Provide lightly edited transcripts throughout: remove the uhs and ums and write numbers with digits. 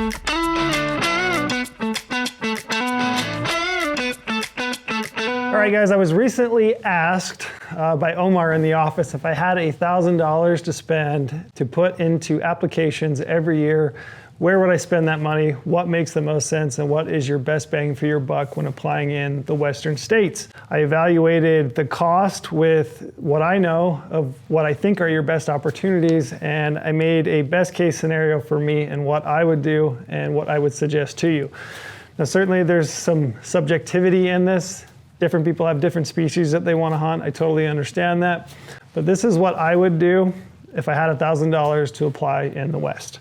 All right, guys, I was recently asked by Omar in the office if I had $1,000 to spend to put into applications every year, where would I spend that money? What makes the most sense? And what is your best bang for your buck when applying in the Western states? I evaluated the cost with what I know of what I think are your best opportunities, and I made a best case scenario for me and what I would do and what I would suggest to you. Now, certainly there's some subjectivity in this. Different people have different species that they want to hunt. I totally understand that. But this is what I would do if I had $1,000 to apply in the West.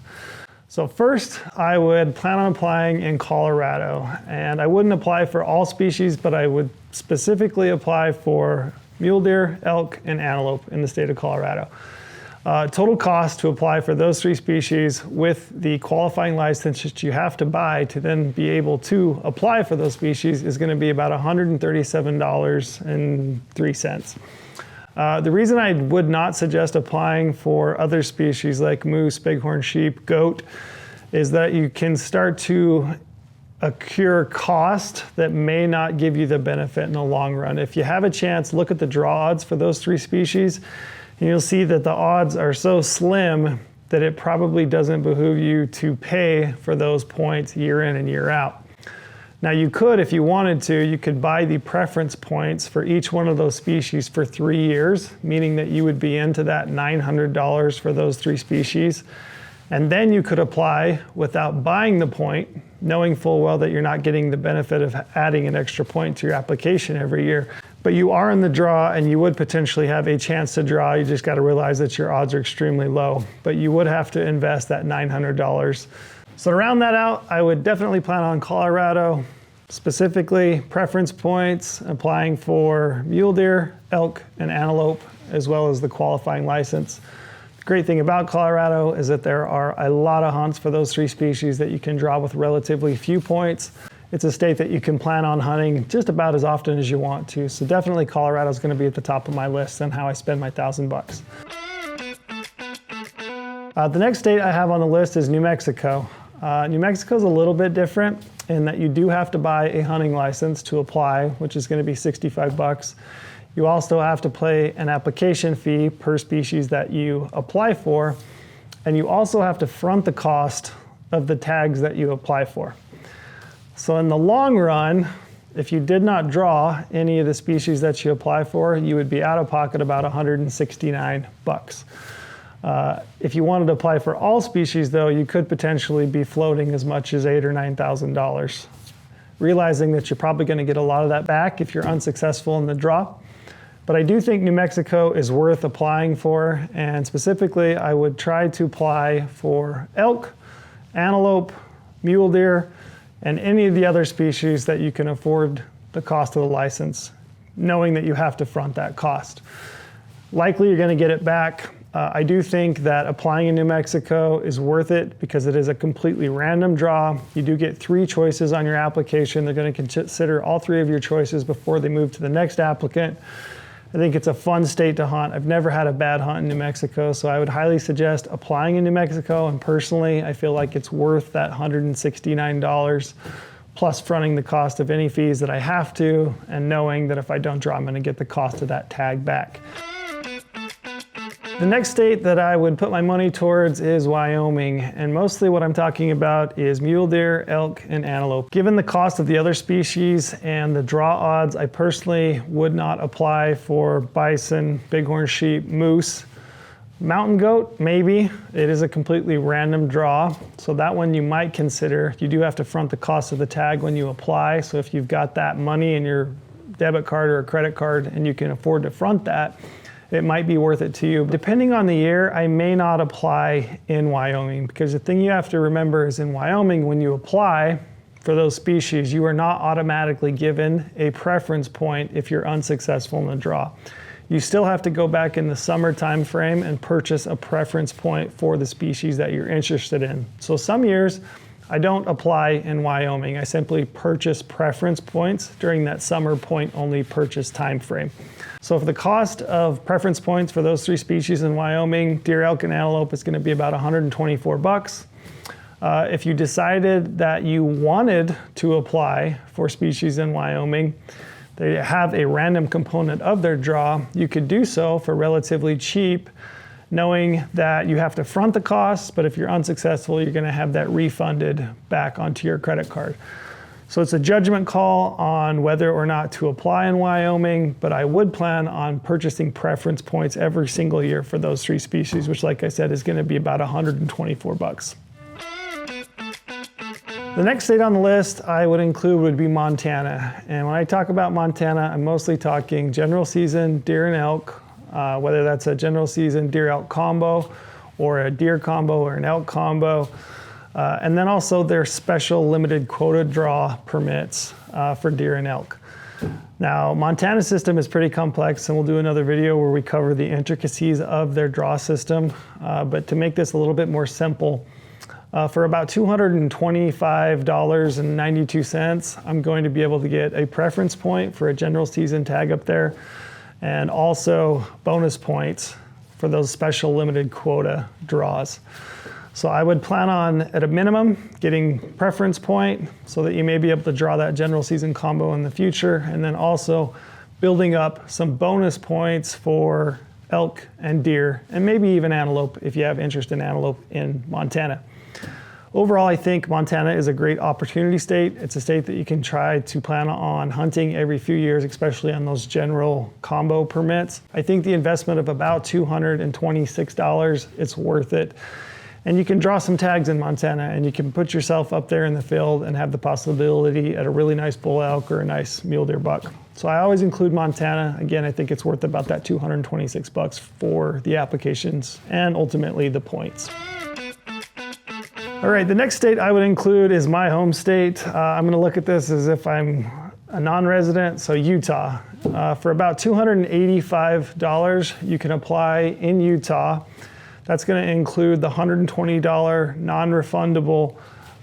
So first, I would plan on applying in Colorado. And I wouldn't apply for all species, but I would specifically apply for mule deer, elk, and antelope in the state of Colorado. Total cost to apply for those three species with the qualifying license that you have to buy to then be able to apply for those species is going to be about $137.03. The reason I would not suggest applying for other species like moose, bighorn sheep, goat, is that you can start to accrue cost that may not give you the benefit in the long run. If you have a chance, look at the draw odds for those three species, and you'll see that the odds are so slim that it probably doesn't behoove you to pay for those points year in and year out. Now you could, if you wanted to, you could buy the preference points for each one of those species for 3 years, meaning that you would be into that $900 for those three species. And then you could apply without buying the point, knowing full well that you're not getting the benefit of adding an extra point to your application every year. But you are in the draw and you would potentially have a chance to draw. You just got to realize that your odds are extremely low, but you would have to invest that $900. So to round that out, I would definitely plan on Colorado, specifically preference points, applying for mule deer, elk, and antelope, as well as the qualifying license. The great thing about Colorado is that there are a lot of hunts for those three species that you can draw with relatively few points. It's a state that you can plan on hunting just about as often as you want to. So definitely Colorado is going to be at the top of my list on how I spend my $1,000. The next state I have on the list is New Mexico. New Mexico is a little bit different in that you do have to buy a hunting license to apply, which is going to be $65. You also have to pay an application fee per species that you apply for, and you also have to front the cost of the tags that you apply for. So in the long run, if you did not draw any of the species that you apply for, you would be out of pocket about $169. If you wanted to apply for all species, though, you could potentially be floating as much as $8,000 or $9,000. Realizing that you're probably going to get a lot of that back if you're unsuccessful in the draw. But I do think New Mexico is worth applying for, and specifically, I would try to apply for elk, antelope, mule deer, and any of the other species that you can afford the cost of the license, knowing that you have to front that cost. Likely you're going to get it back. I do think that applying in New Mexico is worth it because it is a completely random draw. You do get 3 choices on your application. They're going to consider all 3 of your choices before they move to the next applicant. I think it's a fun state to hunt. I've never had a bad hunt in New Mexico, so I would highly suggest applying in New Mexico. And personally, I feel like it's worth that $169 plus fronting the cost of any fees that I have to, and knowing that if I don't draw, I'm going to get the cost of that tag back. The next state that I would put my money towards is Wyoming, and mostly what I'm talking about is mule deer, elk, and antelope. Given the cost of the other species and the draw odds, I personally would not apply for bison, bighorn sheep, moose. Mountain goat, maybe. It is a completely random draw, so that one you might consider. You do have to front the cost of the tag when you apply, so if you've got that money in your debit card or a credit card and you can afford to front that, it might be worth it to you. Depending on the year, I may not apply in Wyoming, because the thing you have to remember is in Wyoming, when you apply for those species, you are not automatically given a preference point if you're unsuccessful in the draw. You still have to go back in the summer time frame and purchase a preference point for the species that you're interested in. So some years, I don't apply in Wyoming. I simply purchase preference points during that summer point only purchase time frame. So for the cost of preference points for those 3 species in Wyoming, deer, elk, and antelope is going to be about $124. If you decided that you wanted to apply for species in Wyoming, they have a random component of their draw, you could do so for relatively cheap, knowing that you have to front the costs, but if you're unsuccessful, you're gonna have that refunded back onto your credit card. So it's a judgment call on whether or not to apply in Wyoming, but I would plan on purchasing preference points every single year for those 3 species, which like I said, is gonna be about $124. The next state on the list I would include would be Montana. And when I talk about Montana, I'm mostly talking general season deer and elk, whether that's a general season deer elk combo or a deer combo or an elk combo. And then also their special limited quota draw permits for deer and elk. Now, Montana's system is pretty complex, and we'll do another video where we cover the intricacies of their draw system. But to make this a little bit more simple, for about $225.92, I'm going to be able to get a preference point for a general season tag up there, and also bonus points for those special limited quota draws. So I would plan on, at a minimum, getting preference point so that you may be able to draw that general season combo in the future, and then also building up some bonus points for elk and deer, and maybe even antelope if you have interest in antelope in Montana. Overall, I think Montana is a great opportunity state. It's a state that you can try to plan on hunting every few years, especially on those general combo permits. I think the investment of about $226, it's worth it. And you can draw some tags in Montana, and you can put yourself up there in the field and have the possibility at a really nice bull elk or a nice mule deer buck. So I always include Montana. Again, I think it's worth about that $226 for the applications and ultimately the points. All right, the next state I would include is my home state. I'm gonna look at this as if I'm a non-resident, so Utah. For about $285, you can apply in Utah. That's gonna include the $120 non-refundable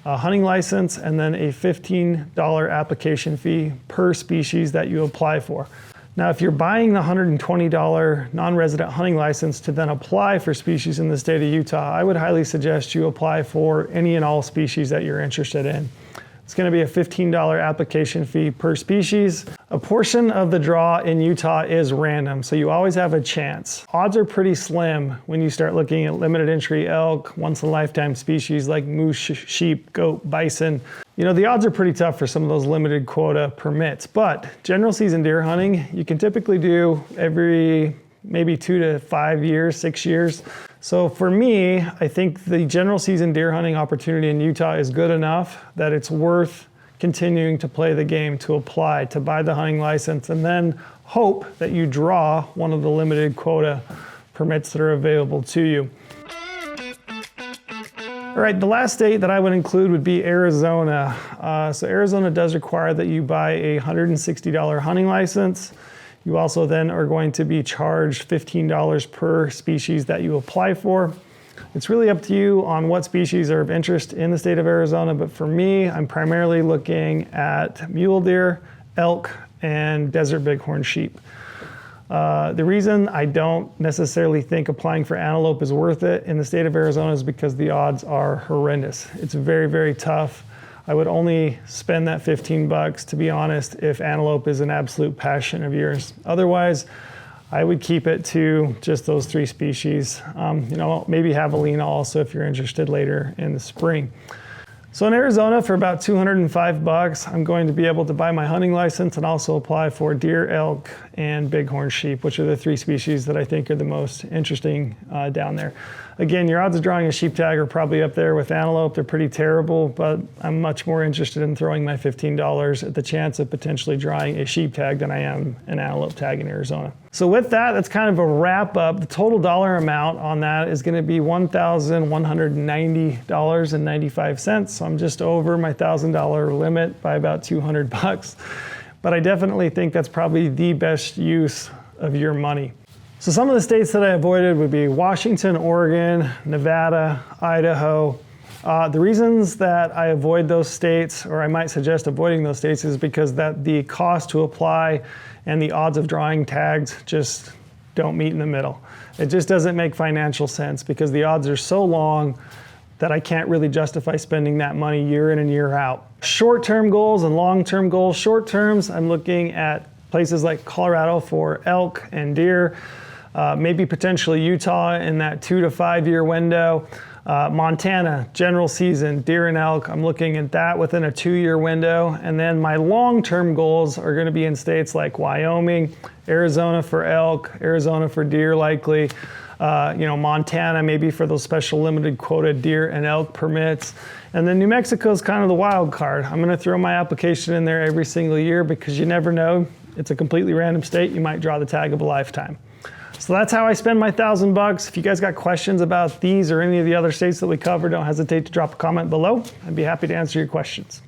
hunting license, and then a $15 application fee per species that you apply for. Now, if you're buying the $120 non-resident hunting license to then apply for species in the state of Utah, I would highly suggest you apply for any and all species that you're interested in. It's gonna be a $15 application fee per species. A portion of the draw in Utah is random, so you always have a chance. Odds are pretty slim when you start looking at limited entry elk, once in a lifetime species like moose, sheep, goat, bison. You know, the odds are pretty tough for some of those limited quota permits, but general season deer hunting, you can typically do every maybe 2 to 5 years, 6 years. So for me, I think the general season deer hunting opportunity in Utah is good enough that it's worth continuing to play the game, to apply, to buy the hunting license, and then hope that you draw one of the limited quota permits that are available to you. All right, the last state that I would include would be Arizona. So Arizona does require that you buy a $160 hunting license. You also then are going to be charged $15 per species that you apply for. It's really up to you on what species are of interest in the state of Arizona, but for me, I'm primarily looking at mule deer, elk, and desert bighorn sheep. The reason I don't necessarily think applying for antelope is worth it in the state of Arizona is because the odds are horrendous. It's very, very tough. I would only spend that $15, to be honest, if antelope is an absolute passion of yours. Otherwise, I would keep it to just those 3 species. You know, maybe javelina also if you're interested later in the spring. So in Arizona, for about $205, I'm going to be able to buy my hunting license and also apply for deer, elk, and bighorn sheep, which are the 3 species that I think are the most interesting down there. Again, your odds of drawing a sheep tag are probably up there with antelope. They're pretty terrible, but I'm much more interested in throwing my $15 at the chance of potentially drawing a sheep tag than I am an antelope tag in Arizona. So with that, that's kind of a wrap up. The total dollar amount on that is going to be $1,190.95. So I'm just over my $1,000 limit by about $200. But I definitely think that's probably the best use of your money. So some of the states that I avoided would be Washington, Oregon, Nevada, Idaho. The reasons that I avoid those states, or I might suggest avoiding those states, is because that the cost to apply and the odds of drawing tags just don't meet in the middle. It just doesn't make financial sense because the odds are so long that I can't really justify spending that money year in and year out. Short-term goals and long-term goals. Short terms, I'm looking at places like Colorado for elk and deer, maybe potentially Utah in that 2 to 5 year window. Montana, general season, deer and elk, I'm looking at that within a 2-year window. And then my long-term goals are gonna be in states like Wyoming, Arizona for elk, Arizona for deer likely, Montana maybe for those special limited quota deer and elk permits. And then New Mexico is kind of the wild card. I'm gonna throw my application in there every single year because you never know. It's a completely random state. You might draw the tag of a lifetime. So that's how I spend my $1,000. If you guys got questions about these or any of the other states that we covered, don't hesitate to drop a comment below. I'd be happy to answer your questions.